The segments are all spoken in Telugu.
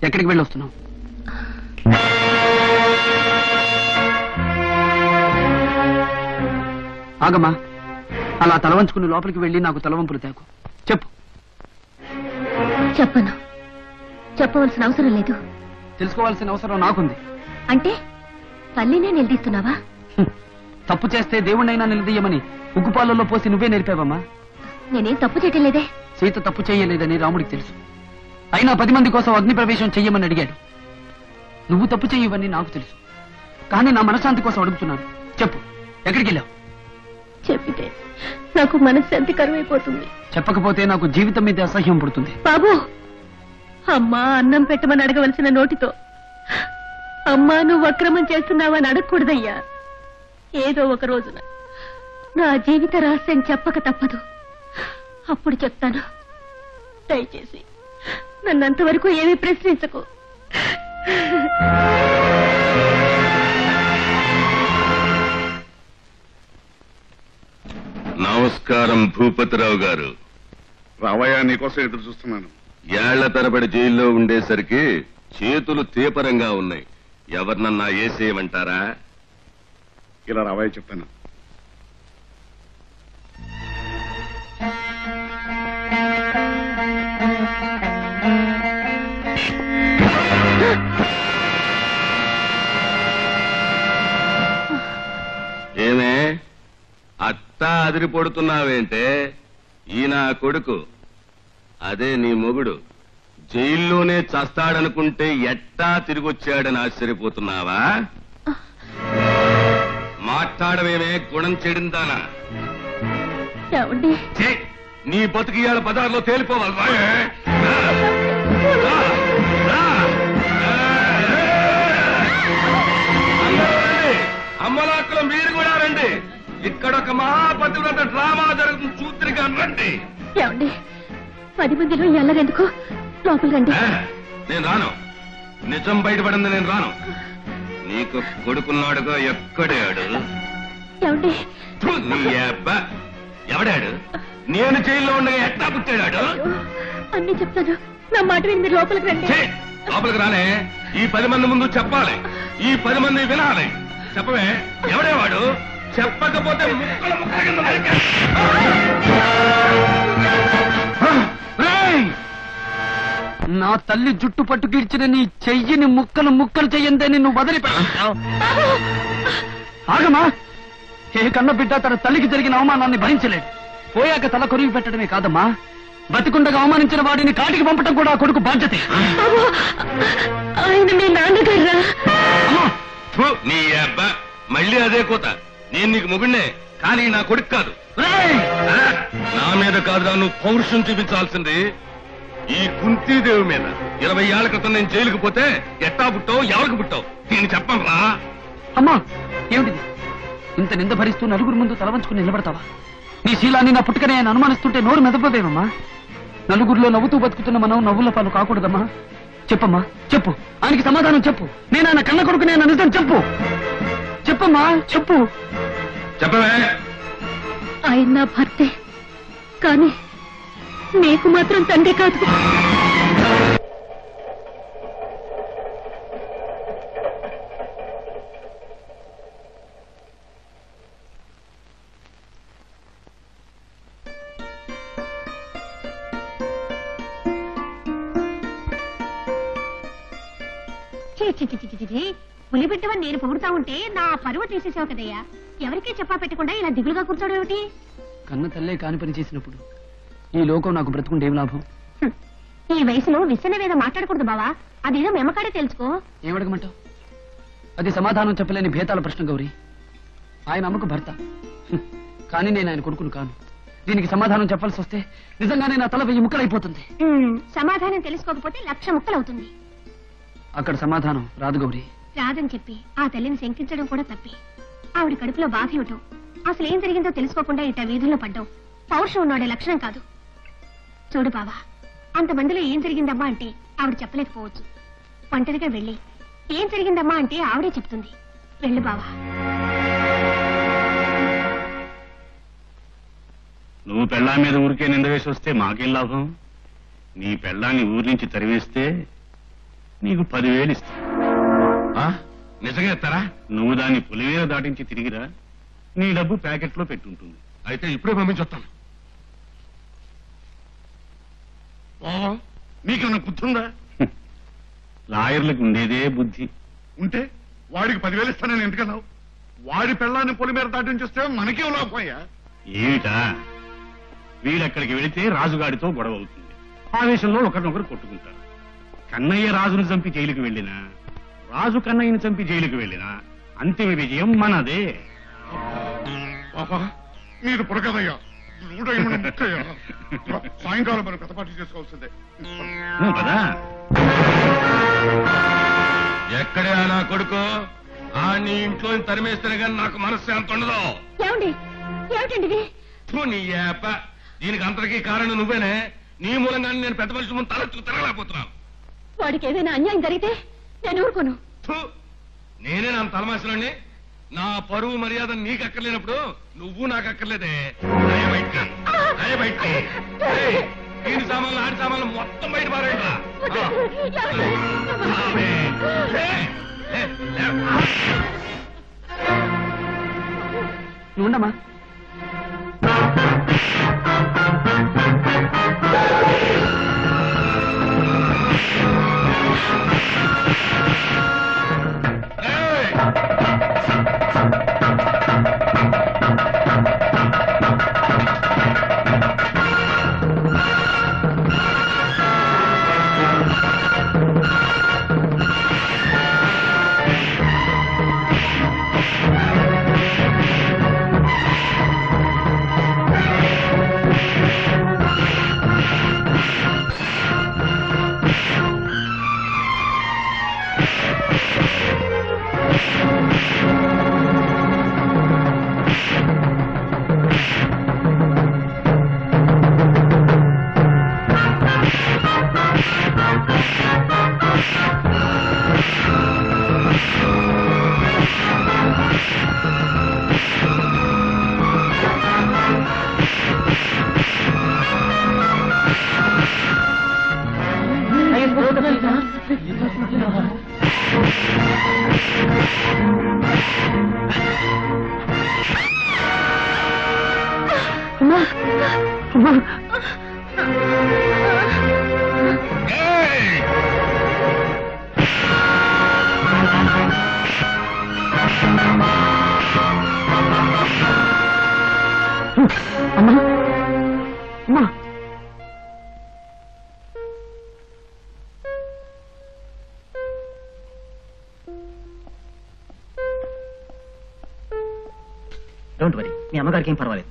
ఎక్కడికి వెళ్ళొస్తున్నావు? ఆగమ్మా, అలా తలవంచుకుని లోపలికి వెళ్ళి నాకు తలవంపులు తేకు. చెప్పు. చెప్పను. చెప్పవలసిన అవసరం లేదు. తెలుసుకోవాల్సిన అవసరం నాకుంది. అంటే తల్లినే నిలదీస్తున్నావా? తప్పు చేస్తే దేవుణ్ణైనా నిలదీయమని ఉగ్గుపాలలో పోసి నువ్వే నేర్పావమ్మా. నేనేం తప్పు చేయటం లేదే. సీత తప్పు చేయలేదని రాముడికి తెలుసు. అయినా 10 మంది కోసం అగ్ని ప్రవేశం చెయ్యమని అడిగాడు. నువ్వు తప్పు చెయ్యవని నాకు తెలుసు. కానీ నా మనశ్శాంతి కోసం అడుగుతున్నాను. చెప్పు, ఎక్కడికి వెళ్ళావు? చెప్పితే నాకు మనశ్శాంతి కరువైపోతుంది. చెప్పకపోతే నాకు జీవితం మీద అసహ్యం పుడుతుంది. బాబు, అమ్మా అన్నం పెట్టమని అడగవలసిన నోటితో అమ్మా నువ్వు అక్రమం చేస్తున్నావని అడగకూడదయ్యా. ఏదో ఒక రోజున నా జీవిత రహస్యం చెప్పక తప్పదు. అప్పుడు చెప్తాను. దయచేసి నన్నంతవరకు ఏమీ ప్రశ్నించకు. నమస్కారం భూపతిరావు గారు. రావయ్యా, నీకోసం ఎదురు చూస్తున్నాను. ఏళ్ల తరబడి జైల్లో ఉండేసరికి చేతులు తీపరంగా ఉన్నాయి. ఎవరినన్నా ఏసేయమంటారా? ఇలా రావయ్య, చెప్తాను. ఏమే అట్టా అదిరిపడుతున్నావేంటే? ఈయన కొడుకు, అదే నీ మొగుడు జైల్లోనే చస్తాడనుకుంటే ఎట్టా తిరిగొచ్చాడని ఆశ్చర్యపోతున్నావా? మాట్లాడమేమే గుణం చెడిందానా? నీ బతుకు ఇవాళ బజార్లో తేలిపోవాలి. అమ్మలాక్కలు మీరు కూడా రండి. ఇక్కడ ఒక మహాపతివ్రత డ్రామా జరుగుతుంది, చూత్రిగా రండి. 10 మందిలో ఎల్లరెందుకు? లోపల రండి. నేను రాను. నిజం బయటపడింది, నేను రాను. నీకు కొడుకున్నాడుగా, ఎక్కడాడు? నీ అబ్బా ఎవడాడు? నేను జైల్లో ఉండగా ఎట్టా పుట్టాడు? అన్నీ చెప్తాను, నా మాట విని మీరు లోపలికి రండి. లోపలికి రానే. ఈ 10 మంది ముందు చెప్పాలి, ఈ 10 మంది వినాలి. చెప్పవే, ఎవడేవాడు? చెప్పకపోతే ముక్కలు ముక్కల కింద నా తల్లి జుట్టు పట్టు గీడ్చిన నీ చెయ్యిని ముక్కలు ముక్కలు చెయ్యందని నువ్వు వదిలిపెట్టావు. ఆగమా, ఏ కన్న బిడ్డ తన తల్లికి జరిగిన అవమానాన్ని భరించలేడు. పోయాక తల కొరిగి పెట్టడమే కాదమ్మా, బతికుండగా అవమానించిన వాడిని కాటికి పంపటం కూడా కొడుకు బాధ్యతే. ఆయన మీ నాన్నగారా? నీ అబ్బా మళ్ళీ అదే కోత. నేను నీకు మొగుడినే, కానీ నా కొడుకు కాదు. నా మీద కాదురా నువ్వు పౌరుషం చూపించాల్సింది, ఈ కుంతీదేవి మీద. 20 ఏళ్ల క్రితం నేను జైలుకు పోతే ఎట్టా పుట్టావు, ఎవరికి పుట్టావు నేను చెప్పను రా. అమ్మా, ఏమిటిది? ఇంత నింద భరిస్తూ నలుగురు ముందు తలవంచుకుని నిలబడతావా? నీ శీలాన్ని నా పుట్టుకనే ఆయన అనుమానిస్తుంటే నోరు మెదపదేమమ్మా. నలుగురిలో నవ్వుతూ బతుకుతున్న మనం నవ్వుల పాలు కాకూడదమ్మా. చెప్పమ్మా, చెప్పు. ఆయనకి సమాధానం చెప్పు. నేను ఆయన కన్న కొడుకు, నేను నిజం చెప్పు. చెప్పమ్మా, చెప్పు. చెప్పవే. ఆయన నా భర్తే, కానీ నీకు మాత్రం తండ్రి కాదు. పులిబిడ్డవని నేను పొగుడుతా ఉంటే నా పరువు తీసేసావు కదయ్యా. ఎవరికీ చెప్పా పెట్టకుండా ఇలా దిగులుగా కూర్చోవడం ఏమిటి? కన్న తల్లే కాని పని చేసినప్పుడు ఈ లోకం నాకు బ్రతుకుంటే ఏం లాభం? ఈ వయసులో విసన వేద మాట్లాడకూడదు బావా. అదేదో మెమ్మకాడే తెలుసుకో. ఏమడగమంటావు? అది సమాధానం చెప్పలేని భేతాల ప్రశ్న గౌరీ. ఆయన అమ్మకు భర్త, కానీ నేను ఆయన కొడుకును కాను. దీనికి సమాధానం చెప్పాల్సి వస్తే నిజంగానే నా తల 1000 ముక్కలైపోతుంది. సమాధానం తెలుసుకోకపోతే 1,00,000 ముక్కలవుతుంది. అక్కడ సమాధానం రాదు గౌరీ. రాదని చెప్పి ఆ తల్లిని శంకించడం కూడా తప్పి. ఆవిడ కడుపులో బాధ ఇవ్వటం, అసలు ఏం జరిగిందో తెలుసుకోకుండా ఇట వీధుల్లో పడ్డావు పౌరుషం ఉన్నాడే లక్షణం కాదు. చూడు బావా, అంతమందిలో ఏం జరిగిందమ్మా అంటే ఆవిడ చెప్పలేకపోవచ్చు. ఒంటరిగా వెళ్ళి ఏం జరిగిందమ్మా అంటే ఆవిడే చెప్తుంది. వెళ్ళు బావా. నువ్వు పెళ్ళా మీద ఊరికే నింద వేసి వస్తే మాకేం లాభం? నీ పెళ్ళాన్ని ఊరి నుంచి తరివేస్తే నీకు 10,000 ఇస్తా. నిజంగా ఇస్తారా? నువ్వు దాన్ని పులివేర దాటించి తిరిగిరా, నీ డబ్బు ప్యాకెట్లో పెట్టుంటుంది. అయితే ఇప్పుడే పంపించొస్తాను. నీకేమన్నా బుద్ధుందా? లాయర్లకు ఉండేదే బుద్ధి. ఉంటే వాడికి 10,000 ఇస్తానని ఎందుకన్నావు? వాడి పెళ్ళాన్ని పొలి మీద దాటించేస్తే మనకేం లాభమయ్యా? ఏమిటా, వీడక్కడికి వెళితే రాజుగాడితో గొడవ అవుతుంది. ఆవేశంలో ఒకరినొకరు కొట్టుకుంటారు. కన్నయ్య రాజును చంపి జైలుకు వెళ్ళినా, రాజు కన్నయ్యను చంపి జైలుకు వెళ్ళినా అంతిమ విజయం మనదే. బాబా మీరు పొరకదయ్యా, సాయంకాలం మనం పెద్దపాటి చేసుకోవాల్సిందే. పదా. ఎక్కడే నా కొడుకు? ఆ నీ ఇంట్లో తరిమేస్తేనే కానీ నాకు మనశ్శాంతి ఉండదు. ఏమండి, ఏమిటండి నీ ఏప, దీనికి అంతటికీ కారణం నువ్వేనే. నీ మూలంగానే నేను పెద్ద మనిషి ముందు తలెత్తుకు తిరగలేకపోతున్నాను. వాడికి ఏదైనా అన్యాయం జరిగితే నేను ఊరుకోను. నేనే నా తలమాసిలోని. నా పరువు మర్యాద నీకు అక్కర్లేనప్పుడు నువ్వు నాకు అక్కర్లేదే. బయటికి దీని సామాన్లు ఆడి సామాన్లు మొత్తం బయట పారేయండి. నువ్వు ఉండమ్మా. డోంట్ వరీ, మీ అమ్మగారికి ఏం పర్వాలేదు.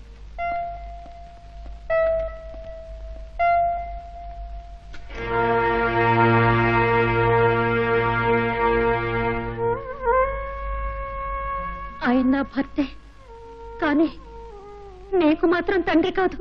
ఆయన నా భర్తే, కానీ నీకు మాత్రం తండ్రి కాదు.